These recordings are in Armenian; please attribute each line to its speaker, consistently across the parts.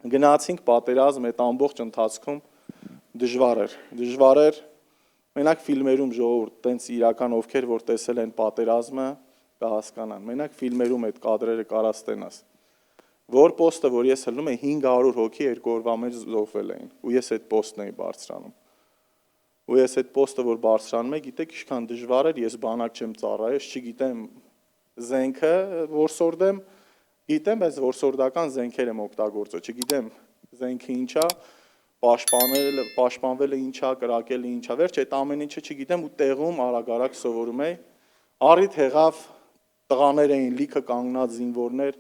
Speaker 1: Գնացինք պատերազմ, այդ ամբողջ ընթացքում դժվար էր, մենակ ֆիլմերում ժողովուրդ, տենց իրական ովքեր, որ տեսել են պատերազմը, կհասկանան, մենակ ֆիլմերում այդ կադրերը կարաս տենաս, որ պոստը, որ ես հլնում եմ 500 հոգի 2 օրվա մեջ զոհվել էին, ու ես այդ պոստն էի բարձրանում, ու ես այդ պոստը, որ բարձրանում եմ, գիտեք ինչքան դժվար էր, ես բանակ չեմ ծառայել, չգիտեմ զենքը որսորդեմ, գիտեմ, բայց որսորդական զենքեր եմ օգտագործել, չգիտեմ զենքը ինչա, պաշտպանվելը ինչա, կրակելը ինչա, վերջ այդ ամեն ինչը չգիտեմ ու տեղում արագ սովորում էի, առիթ եղավ, տղաներ էին, լիքը կանգնած զինվորներ,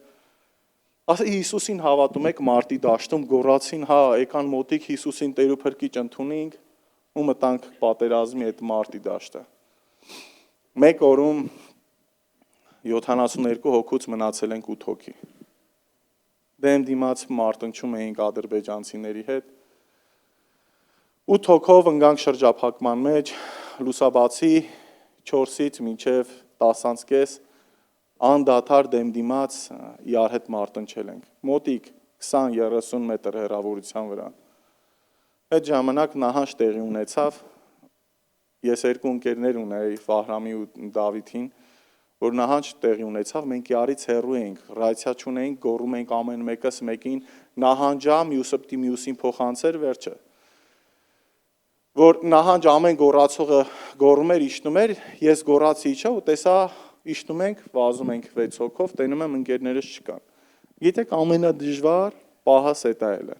Speaker 1: ասա Հիսուսին հավատում եք մարտի դաշտում, գոռացին, հա, եկան մոտիկ Հիսուսին Տեր ու Փրկիչ ընդունենք ու մտանք պատերազմի այդ մարտի դաշտը։ Մեկ օրում 72 հոգուց մնացել ենք 8 հոգի։ Դեմ դիմաց մարտնչում էինք ադրբեջանցիների հետ։ 8 հոգով ընկանք շրջափակման մեջ, լուսաբացի 4-ից մինչև 10:30 անդադար դեմ դիմաց իրար հետ մարտնչել ենք։ Մոտիկ 20-30 մետր հեռավորության վրա։ Այդ ժամանակ նահանջ տեղի ունեցավ։ Ես երկու ընկերներ ունեի, Վահրամի ու Դավիթին, որ նահանջ տեղի ունեցավ, մենք իրարից հեռու էինք, ռացիա չունեինք, գոռում էինք ամեն մեկս մեկին, նահանջա, մյուսը պիտի մյուսին փոխանցեր, վերջը։ Որ նահանջ ամեն գոռացողը գոռում էր, իջնում էր, ես գոռացի իջա ու տեսա իջնում ենք, վազում ենք 6 հոգով, տենում եմ ընկերներս չկան։ Գիտեք ամենադժվար պահս էտա է։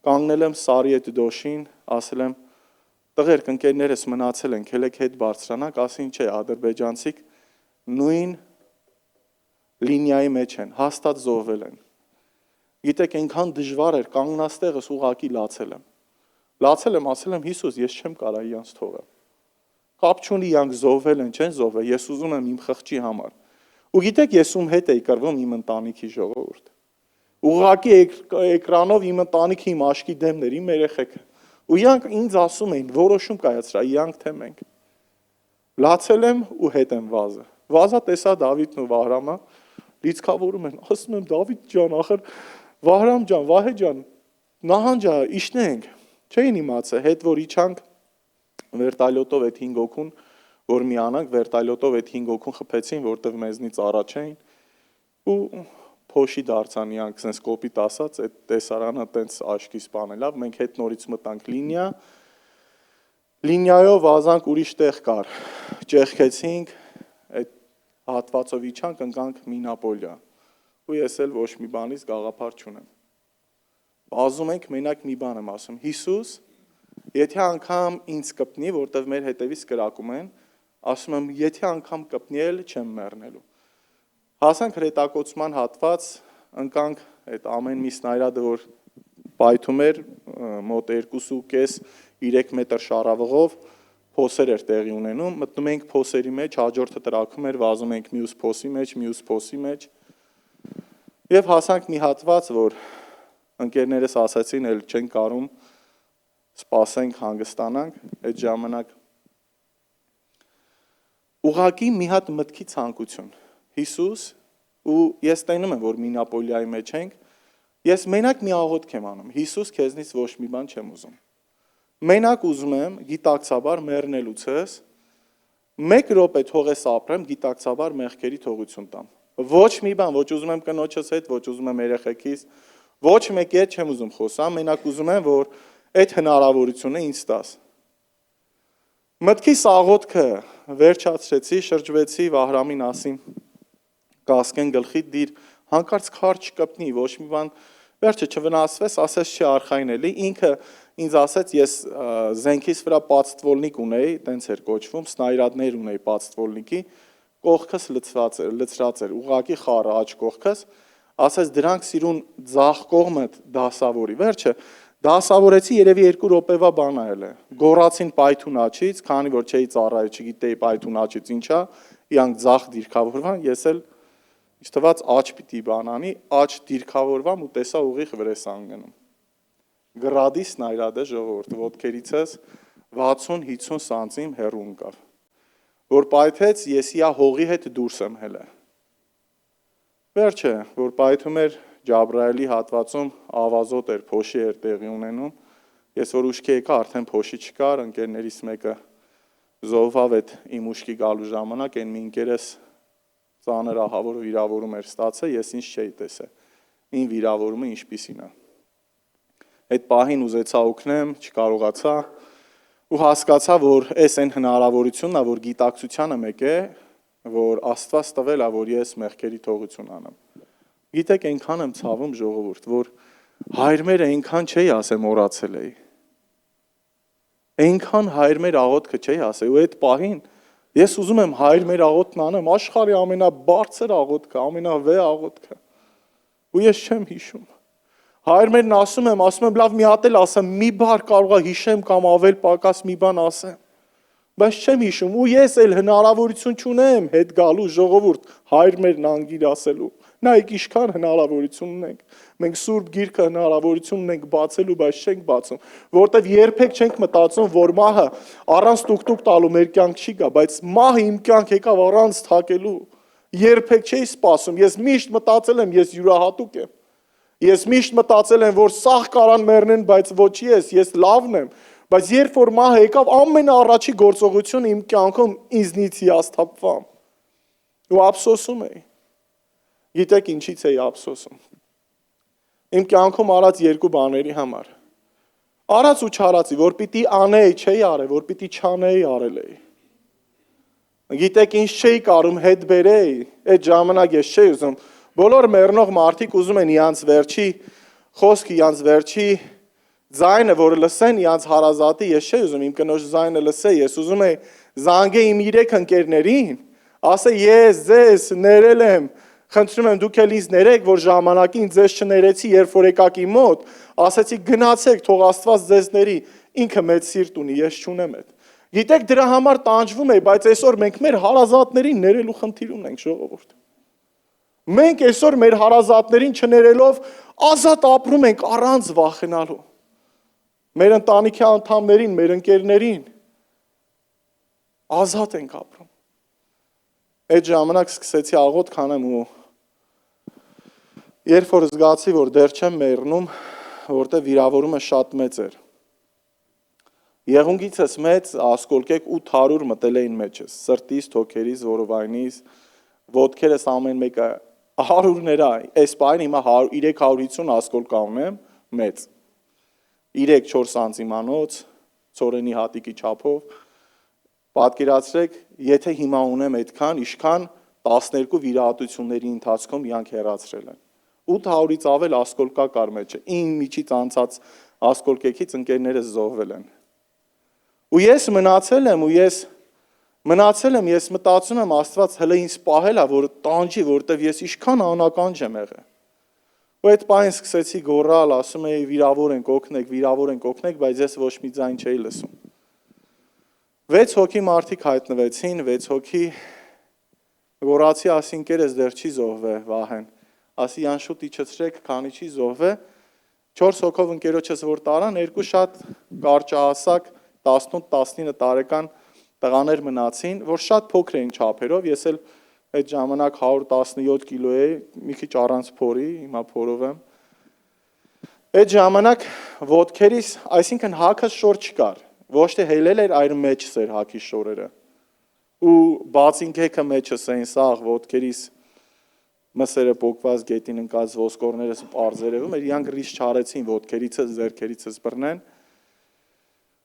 Speaker 1: Կանգնել եմ Սարի այդ դոշին, ասել եմ տղերք ընկերներս մնացել են, ելեք հետ բարձրանանք, ասին չէ, ադրբեջանցիք նույն լինիայի մեջ են, հաստատ զոհվել են։ Գիտեք, այնքան դժվար էր, կանգնած տեղս ուղղակի լացել եմ։ Լացել եմ, ասել եմ Հիսուս, ես չեմ կարա իրանց թողել։ Կապ չունի իրանք զոհվել են, չեն զոհվել, ես ուզում եմ իմ խղճի համար։ Ու գիտեք, ես ում հետ էի կռվում իմ ընտանիքի ժողովուրդ։ Ուղղակի էկրանով իմ ընտանիքը, իմ աչքի դեմն էր, իմ երեխեքը։ Ու իրանք ինձ ասում էին, որոշում կայացրա, իրանք թե մենք։ Լացել եմ ու հետ եմ վազը։ Վազա տեսա Դավիթն ու Վահրամը, լիցքավորում են, ասում եմ Դավիթ ջան, ախր Վահրամ ջան, Վահե ջան, նահանջա, իջնենք։ Չէին իմացել, հետ որ իջանք վերտալյոտով այդ 5 հոգուն, որ միանանք, վերտալյոտով այդ 5 հոգուն խփեցին, որտեղ մեզնից առաջ էին ու փոշի դարձան իրանք, sense կոպիտ ասած, այդ տեսարանը տենց աշկի սպանելավ, մենք հետ նորից մտանք լինիա, լինիայով վազանք ուրիշ տեղ կար, ճեղքեցինք, այդ հատվածով իջանք, ընկանք Մինապոլիա, ու ես էլ ոչ մի բանից գաղափար չունեմ։ Վազում ենք, մենակ մի բան եմ ասում, Հիսուս, եթե անգամ ինձ կպնի, որտև մեր հետևից կրակում են, ասում եմ, եթե անգամ կպնի էլ չեմ մեռնելու։ Հասանք հրետակոծման հատված, ընկանք այդ ամեն մի սնայրադը, որ պայթում էր, մոտ 2.5-3 մետր շառավղով, փոսեր էր տեղի ունենում, մտնում ենք փոսերի մեջ, հաջորդը տրաքում էր, վազում ենք մյուս փոսի մեջ, և հասանք մի հատված, որ ընկերներս ասացին, էլ չեն կարում, սպասենք, հանգստանանք, այդ ժամանակ ուղղակի մի հատ մտքի ցանկություն, Հիսուս, ու ես տենում եմ, որ Մինապոլիայի մեջ ենք, ես մենակ մի աղոթք եմ անում, Հիսուս, քեզնից ոչ մի բան չեմ ուզում, մենակ ուզում եմ, գիտակցաբար մեռնելուցս, 1 րոպե թող ես ապրեմ, գիտակցաբար մեղքերի թողություն տամ, ոչ մի բան, ոչ ուզում եմ կնոջս հետ, ոչ ուզում եմ երեխեքիս, ոչ մեկի հետ չեմ ուզում խոսամ, մենակ ուզում եմ, որ այդ հնարավորությունը ինձ տաս։ Մտքիս աղոթքը վերջացրեցի, շրջվեցի Վահրամին ասին, կասկեն գլխիդ դիր, հանկարծ քար չկպնի, ոչ մի բան, վերջը չվնասվես, ասես չի արխային էլի, ինքը ինձ ասեց, ես զենքիս վրա պացտվոլնիկ ունեի, տենց էր կոչվում, սնայրադներ ունեի պացտվոլնիկի, կողքս լծրած էր, ուղղակի խառը աջ կողքս, ասեց դրանք սիրուն ձախ կողմդ դասավորի, վերջը դասավորեցի երևի 2 րոպեվա բան այլ է, գոռացին պայթուն աչից, քանի որ չէի ծառայել, չգիտեի պայթուն աչից ինչա, իրանք ձախ դիրքավորվան, ես էլ ինչ թված աչ պիտի բանանի, աչ դիրքավորվամ ու տեսա ուղիղ վրես անգնում։ Գրադի սնայրադը ժողովուրդ, ոտքերիցս 60-50 սանտիմ հեռու ընկավ, որ պայթեց, ես իա հողի հետ դուրս եմ հելը։ Վերջը, որ պայթում էր, Ջաբրայելի հատվածում ավազոտ էր, փոշի էր տեղի ունենում։ Ես որ ուշքի եկա, արդեն փոշի չկար, ընկերներից մեկը զոհվավ այդ իմ ուշքի գալու ժամանակ, այն մի ընկերս ծանր ահավոր վիրավորում էր ստացել, ես ինձ չէի տեսել։ Ին վիրավորումը ինչպիսին է։ Այդ պահին ուզեցա օգնեմ, չկարողացա ու հասկացա, որ այս այն հնարավորությունն է, որ գիտակցությանը մեկ է, որ Աստված տվել է, որ ես մեղքերի թողություն անեմ։ Գիտեք, այնքան եմ ցավում ժողովուրդ, որ հայր մեր այնքան չէի ասեմ մոռացել էի։ Այնքան հայր մեր աղոթքը չէի ասել, ու այդ պահին ես ուզում եմ հայր մեր աղոթքն անեմ, աշխարհի ամենաբարձր աղոթքը, ամենավեհ աղոթքը։ Ու ես չեմ հիշում։ Հայր մերն ասում եմ, լավ մի հատ էլ ասեմ, մի բար կարող է հիշեմ կամ ավել պակաս մի բան ասեմ։ Բայց չեմ հիշում, ու ես էլ հնարավորություն չունեմ հետ գալու ժողովուրդ հայր մերն անգիր ասելու։ Նայեք ինչքան հնարավորություն ունենք։ Մենք Սուրբ Գիրքը հնարավորություն ունենք բացելու, բայց չենք բացում, որտեվ երբեք չենք մտածում, որ մահը առանց տուկտուկ տալու մեր կյանք չի գա, բայց մահը իմ կյանք եկավ առանց թակելու։ Երբեք չէի սպասում։ Ես միշտ մտածել եմ, ես յուրահատուկ եմ։ Ես միշտ մտածել եմ, որ սաղ կարան մեռնեն, բայց ոչ ես լավն եմ, բայց երբ որ մահը եկավ, ամենաառաջի գործողությունը իմ կյանքում ինձնից հիասթափվամ։ Ու ափսոսում էի։ Գիտեք ինչից էի ափսոսում։ Իմ կյանքում արած երկու բաների համար։ Արած ու չարածի, որ պիտի անեի, չէի արել, որ պիտի չանեի, արել էի։ Գիտեք ինչ չէի կարում հետ բերեի, այդ ժամանակ ես չէի ուզում։ Բոլոր մեռնող մարդիկ ուզում են իրանց վերջի խոսքը, իրանց վերջի ձայնը, որ լսեն իրանց հարազատի, ես չէի ուզում իմ կնոջ ձայնը լսել, ես ուզում եի զանգե իմ 3 ընկերներին, ասե ես ձեզ ներել եմ, խնդրում եմ դուք էլ ինձ ներեք, որ ժամանակին ձեզ չներեցի, երբ որ եկաք իմ մոտ, ասեցի գնացեք, թող Աստված ձեզ ների, ինքը մեծ սիրտ ունի, ես չունեմ այդ։ Գիտեք դրա համար տանջվում էի, բայց այսօր մենք մեր հարազատներին ներելու խնդիր ունենք ժողովուրդ։ Մենք այսօր մեր հարազատներին չներելով ազատ ապրում ենք առանց վախենալու։ Մեր ընտանիքի անդամներին, մեր ընկերներին ազատ ենք ապրում։ Այդ ժամանակ սկսեցի աղոթք անեմ ու երբ որ զգացի, որ դեռ չեմ մեռնում, որտեղ վիրավորումը շատ մեծ էր։ Եղունգիցս մեծ ասկոլկեք 800 մտել էին մեջս, սրտից, թոքերից, որովայնից, ոտքերս ամեն մեկը 100-ներ, այս պահին հիմա 350 ասկոլկա ունեմ, մեծ, 3-4 սանտիմանոց, ծորենի հատիկի չափով, պատկերացրեք, եթե հիմա ունեմ այդքան, իշքան 12 վիրահատությունների ընթացքում իրանք հեռացրել են, 800-ից ավել ասկոլկա կար մեջը, իմ միջից անցած ասկոլկեքից ընկերներս զոհվել են, ու ես մնացել եմ, ես մտածում եմ Աստված հələ ինձ պահել է, որ տանջի, որտեվ ես իշքան անական եմ եղել։ Ու այդ պահին սկսեցի գոռալ, ասում էի վիրավոր ենք օգնեք, բայց ես ոչ մի ձայն չէի լսում։ 6 հոգի մարդիկ հայտնվեցին, 6 հոգի գոռացի, ասի ընկերս դեռ չի զոհվել, Վահեն։ Ասի անշուտ իջեցրեք, քանի չի զոհվել։ 4 հոգով ընկերոջս որ տարան, 2 շատ կարճահասակ 18-19 տարեկան տղաներ մնացին, որ շատ փոքր էին չափերով, ես էլ այդ ժամանակ 117 կիլո էի, մի քիչ առանց փորի, հիմա փորով եմ։ Այդ ժամանակ ոտքերիս, այսինքն հակս շոր չկար, ոչ թե հելել էր, այլ մեջս էր հակի շորերը։ Ու բացինքեքը մեջս էին սաղ ոտքերիս մսերը պոկված գետին ընկած ոսկորներս պարզերևում էր, իրանք ռիսկ չարեցին ոտքերիցս, ձեռքերիցս բռնեն։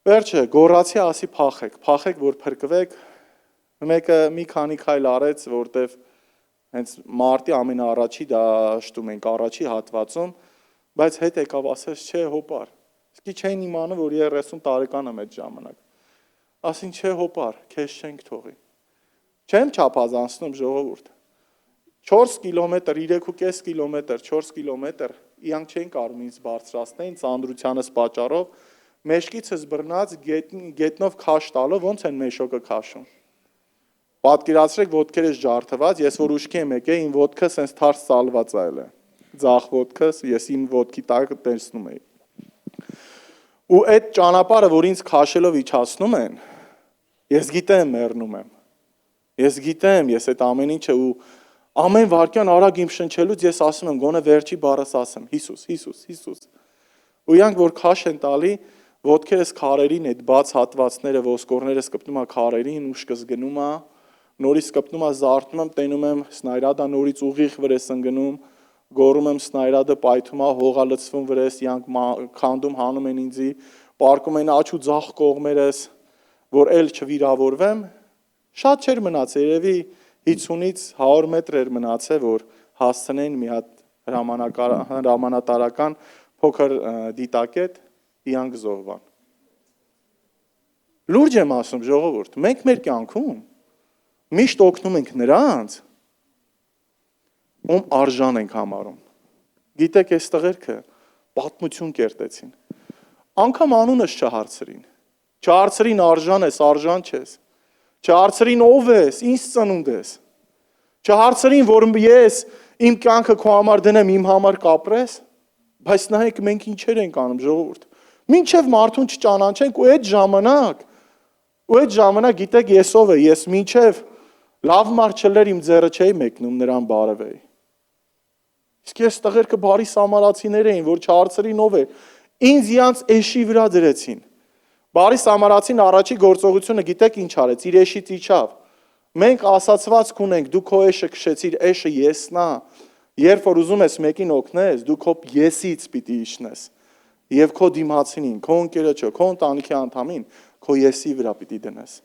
Speaker 1: Վերջը գոռացի ասի փախեք, որ փրկվեք, մեկը մի քանի քայլ արեց, որտեվ հենց մարտի ամենաառաջի դաշտում ենք, առաջի հատվածում, բայց հետ եկավ ասես չէ հոպար, իսկի չէին իմանում, որ 30 տարեկան եմ այդ ժամանակ, ասին չէ հոպար, քեզ չենք թողի, չեմ չափազանցնում ժողովուրդ, 4 կիլոմետր, 3.5 կիլոմետր, 4 կիլոմետր, իրանք չեն կարող ինձ բարձրացնեին ծանրությանս պատճառով, մեջքիցս բռնած գետնով քաշ տալով ոնց են մեշոկը քաշում։ Պատկերացրեք ոտքերս ջարդված, ես որ ուշքի եմ եկել, իմ ոտքը սենց թարս սալված այլ է։ Ձախ ոտքս, ես իմ ոտքի տակը տեսնում էի։ Ու այդ ճանապարհը, որ ինձ քաշելով իջացնում են, ես գիտեմ մեռնում եմ։ Ես գիտեմ, ես այդ ամեն ինչը ու Ամեն վարքյան արագ իմ շնչելուց ես ասում եմ, գոնե վերջի բառս ասեմ, Հիսուս, Հիսուս, Հիսուս։ Ու իրանք որ քաշ են տալի, ոտքերս քարերին, այդ բաց հատվածները, ոսկորներս կպնում է քարերին, ուշքս գնում է, նորից կպնում է զարթնում եմ, տենում եմ սնայրադը նորից ուղիղ վրես ընկնում, գոռում եմ սնայրադը պայթում է, հողա լցվում վրես, իրանք քանդում հանում են ինձի, պարկում են աչ ու ձախ կողմերս, որ էլ չվիրավորվեմ, շատ չէր մնաց, երևի 50-ից 100 մետր էր մնացել, որ հասցնեն մի հատ հրամանատարական փոքր դիտակետ իրանք զոհվան։ Լուրջ եմ ասում, ժողովուրդ, մենք մեր կյանքում միշտ օգնում ենք նրանց, ում արժան ենք համարում։ Գիտեք, այս տղերքը պատմություն կերտեցին։ Անգամ անունս չհարցրին։ Չհարցրին արժան ես, արժան չես։ Չհարցրին ով ես, ինչ ծնունդ ես։ Չհարցրին, որ ես իմ կյանքը քո համար դնեմ, իմ համար կապրես, բայց նայեք մենք ինչեր ենք անում, ժողովուրդ։ Մինչև մարդուն չճանաչենք ու այդ ժամանակ գիտեք ես ով է, ես մինչև լավ մարդ չլեր իմ ձեռը չէի մեկնում նրան բարևեի։ Իսկ ես տղերքը բարի սամարացիներ էին, որ չհարցրին ով է, ինձ իրանց էշի վրա դրեցին։ Բարի սամարացին առաջի գործողությունը գիտեք ինչ արեց, իր էշից իջավ։ Մենք ասացվածք ունենք, դու քո էշը քշեցիր, էշը եսն է։ Երբ որ ուզում ես մեկին օգնես, դու քո եսից պիտի իջնես։ Եվ քո դիմացինին, քո ընկերը չէ, քո ընտանիքի անդամին, քո եսի վրա պիտի դնես։